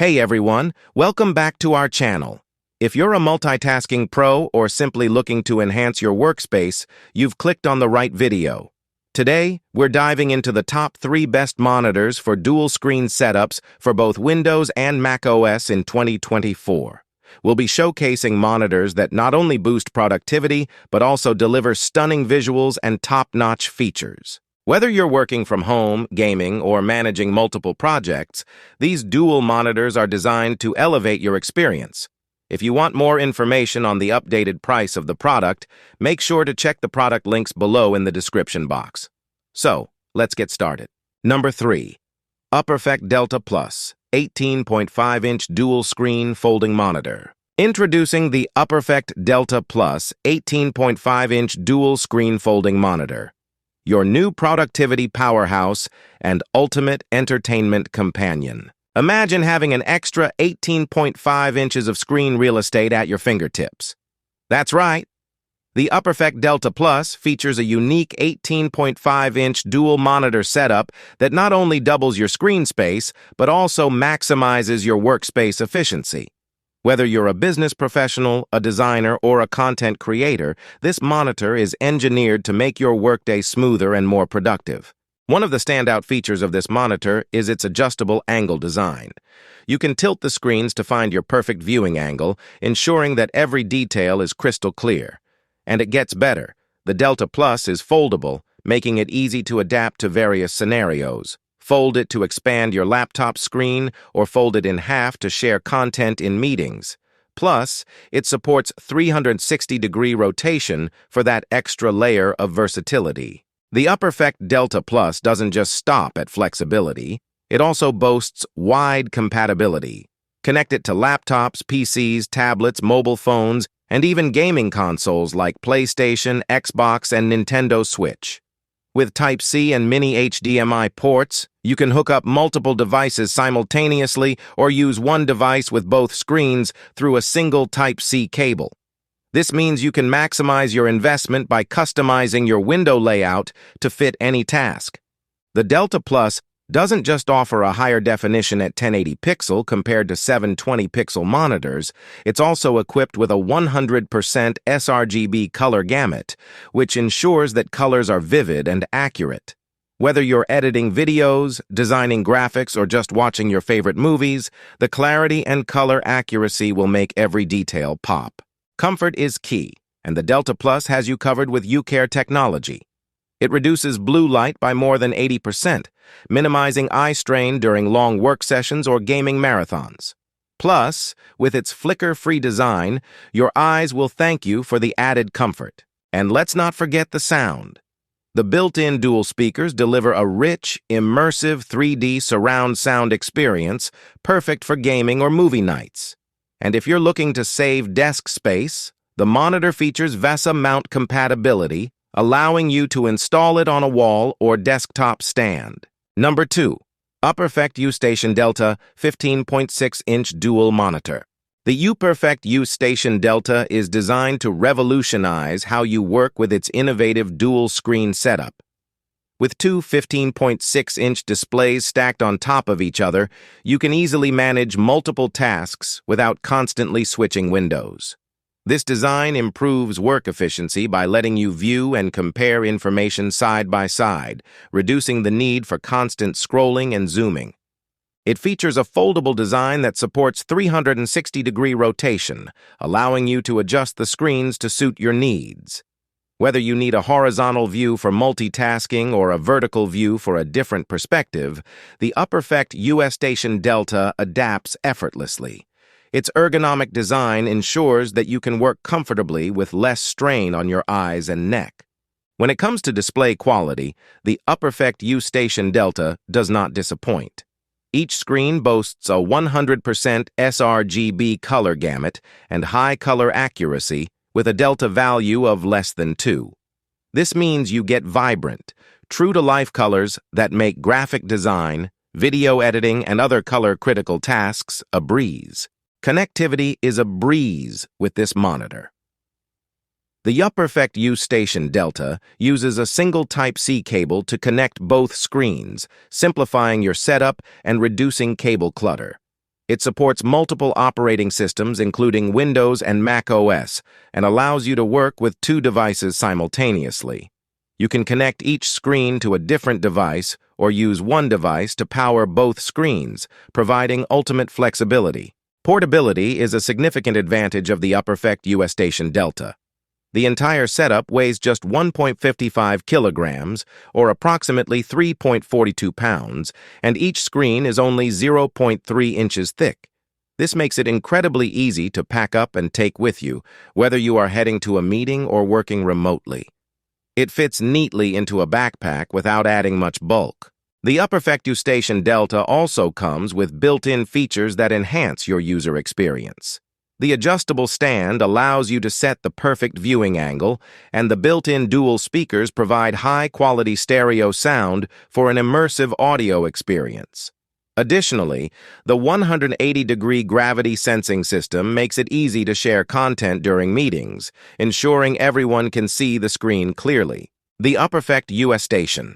Hey everyone, welcome back to our channel. If you're a multitasking pro or simply looking to enhance your workspace, you've clicked on the right video. Today, we're diving into the top 3 best monitors for dual-screen setups for both Windows and macOS in 2024. We'll be showcasing monitors that not only boost productivity, but also deliver stunning visuals and top-notch features. Whether you're working from home, gaming, or managing multiple projects, these dual monitors are designed to elevate your experience. If you want more information on the updated price of the product, make sure to check the product links below in the description box. So, let's get started. Number 3. Uperfect Delta Plus 18.5-inch dual-screen folding monitor. Introducing the Uperfect Delta Plus 18.5-inch dual-screen folding monitor. Your new productivity powerhouse and ultimate entertainment companion. Imagine having an extra 18.5 inches of screen real estate at your fingertips. That's right. The Uperfect Delta Plus features a unique 18.5-inch dual monitor setup that not only doubles your screen space, but also maximizes your workspace efficiency. Whether you're a business professional, a designer, or a content creator, this monitor is engineered to make your workday smoother and more productive. One of the standout features of this monitor is its adjustable angle design. You can tilt the screens to find your perfect viewing angle, ensuring that every detail is crystal clear. And it gets better. The Delta Plus is foldable, making it easy to adapt to various scenarios. Fold it to expand your laptop screen, or fold it in half to share content in meetings. Plus, it supports 360-degree rotation for that extra layer of versatility. The Uperfect Delta Plus doesn't just stop at flexibility, it also boasts wide compatibility. Connect it to laptops, PCs, tablets, mobile phones, and even gaming consoles like PlayStation, Xbox, and Nintendo Switch. With Type-C and mini HDMI ports, you can hook up multiple devices simultaneously or use one device with both screens through a single Type-C cable. This means you can maximize your investment by customizing your window layout to fit any task. The Delta Plus doesn't just offer a higher definition at 1080 pixel compared to 720 pixel monitors, it's also equipped with a 100% sRGB color gamut, which ensures that colors are vivid and accurate. Whether you're editing videos, designing graphics, or just watching your favorite movies, the clarity and color accuracy will make every detail pop. Comfort is key, and the Delta Plus has you covered with UCare technology. It reduces blue light by more than 80%, minimizing eye strain during long work sessions or gaming marathons. Plus, with its flicker-free design, your eyes will thank you for the added comfort. And let's not forget the sound. The built-in dual speakers deliver a rich, immersive 3D surround sound experience, perfect for gaming or movie nights. And if you're looking to save desk space, the monitor features VESA mount compatibility, allowing you to install it on a wall or desktop stand. Number 2. Uperfect UStation Delta 15.6-inch dual monitor. The Uperfect UStation Delta is designed to revolutionize how you work with its innovative dual-screen setup. With two 15.6-inch displays stacked on top of each other, you can easily manage multiple tasks without constantly switching windows. This design improves work efficiency by letting you view and compare information side by side, reducing the need for constant scrolling and zooming. It features a foldable design that supports 360-degree rotation, allowing you to adjust the screens to suit your needs. Whether you need a horizontal view for multitasking or a vertical view for a different perspective, the Uperfect UStation Delta adapts effortlessly. Its ergonomic design ensures that you can work comfortably with less strain on your eyes and neck. When it comes to display quality, the Uperfect UStation Delta does not disappoint. Each screen boasts a 100% sRGB color gamut and high color accuracy with a delta value of less than 2. This means you get vibrant, true-to-life colors that make graphic design, video editing, and other color-critical tasks a breeze. Connectivity is a breeze with this monitor. The Uperfect UStation Delta uses a single Type-C cable to connect both screens, simplifying your setup and reducing cable clutter. It supports multiple operating systems, including Windows and macOS, and allows you to work with two devices simultaneously. You can connect each screen to a different device or use one device to power both screens, providing ultimate flexibility. Portability is a significant advantage of the Uperfect UStation Delta. The entire setup weighs just 1.55 kilograms, or approximately 3.42 pounds, and each screen is only 0.3 inches thick. This makes it incredibly easy to pack up and take with you, whether you are heading to a meeting or working remotely. It fits neatly into a backpack without adding much bulk. The Uperfect UStation Delta also comes with built-in features that enhance your user experience. The adjustable stand allows you to set the perfect viewing angle, and the built-in dual speakers provide high-quality stereo sound for an immersive audio experience. Additionally, the 180-degree gravity sensing system makes it easy to share content during meetings, ensuring everyone can see the screen clearly. The Uperfect UStation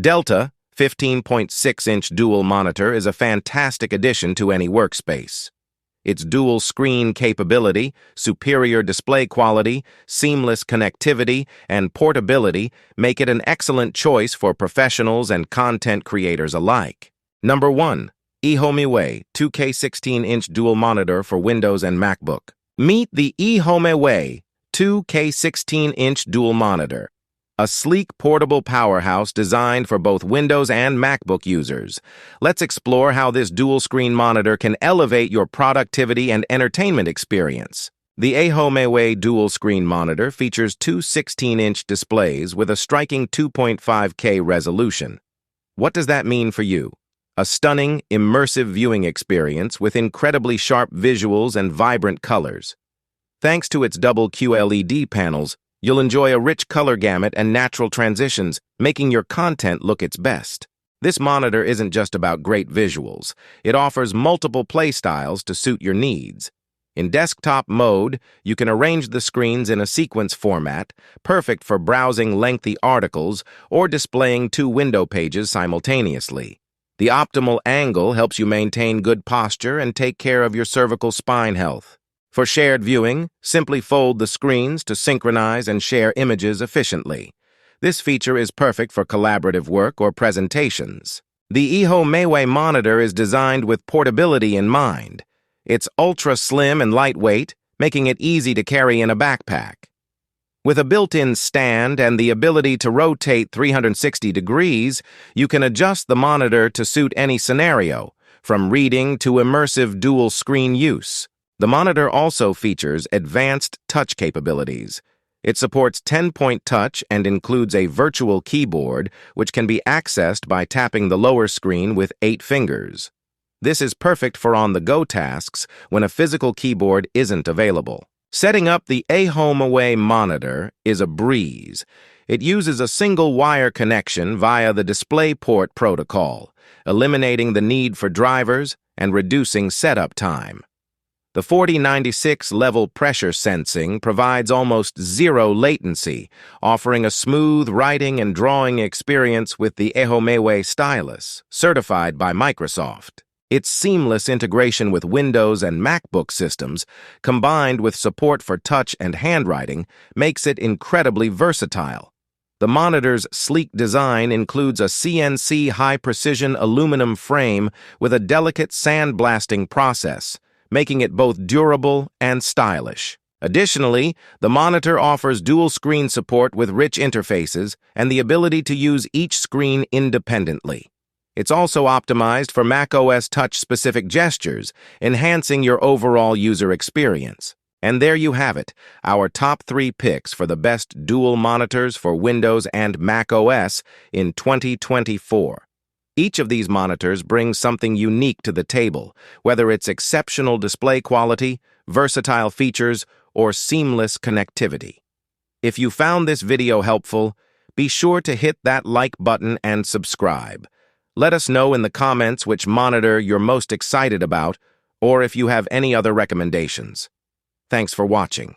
Delta 15.6-inch dual monitor is a fantastic addition to any workspace. Its dual screen capability, superior display quality, seamless connectivity, and portability make it an excellent choice for professionals and content creators alike. Number 1. EHOMEWEI 2K 16-inch dual monitor for Windows and MacBook. Meet the EHOMEWEI 2K 16-inch dual monitor, a sleek portable powerhouse designed for both Windows and MacBook users. Let's explore how this dual-screen monitor can elevate your productivity and entertainment experience. The EHOMEWEI dual-screen monitor features two 16-inch displays with a striking 2.5K resolution. What does that mean for you? A stunning, immersive viewing experience with incredibly sharp visuals and vibrant colors. Thanks to its double QLED panels, you'll enjoy a rich color gamut and natural transitions, making your content look its best. This monitor isn't just about great visuals. It offers multiple play styles to suit your needs. In desktop mode, you can arrange the screens in a sequence format, perfect for browsing lengthy articles or displaying two window pages simultaneously. The optimal angle helps you maintain good posture and take care of your cervical spine health. For shared viewing, simply fold the screens to synchronize and share images efficiently. This feature is perfect for collaborative work or presentations. The EHOMEWEI monitor is designed with portability in mind. It's ultra-slim and lightweight, making it easy to carry in a backpack. With a built-in stand and the ability to rotate 360 degrees, you can adjust the monitor to suit any scenario, from reading to immersive dual-screen use. The monitor also features advanced touch capabilities. It supports 10-point touch and includes a virtual keyboard, which can be accessed by tapping the lower screen with 8 fingers. This is perfect for on-the-go tasks when a physical keyboard isn't available. Setting up the EHOMEWEI monitor is a breeze. It uses a single wire connection via the DisplayPort protocol, eliminating the need for drivers and reducing setup time. The 4096 level pressure sensing provides almost zero latency, offering a smooth writing and drawing experience with the EHOMEWEI stylus, certified by Microsoft. Its seamless integration with Windows and MacBook systems, combined with support for touch and handwriting, makes it incredibly versatile. The monitor's sleek design includes a CNC high-precision aluminum frame with a delicate sandblasting process, making it both durable and stylish. Additionally, the monitor offers dual-screen support with rich interfaces and the ability to use each screen independently. It's also optimized for macOS touch-specific gestures, enhancing your overall user experience. And there you have it, our top 3 picks for the best dual monitors for Windows and macOS in 2024. Each of these monitors brings something unique to the table, whether it's exceptional display quality, versatile features, or seamless connectivity. If you found this video helpful, be sure to hit that like button and subscribe. Let us know in the comments which monitor you're most excited about, or if you have any other recommendations. Thanks for watching.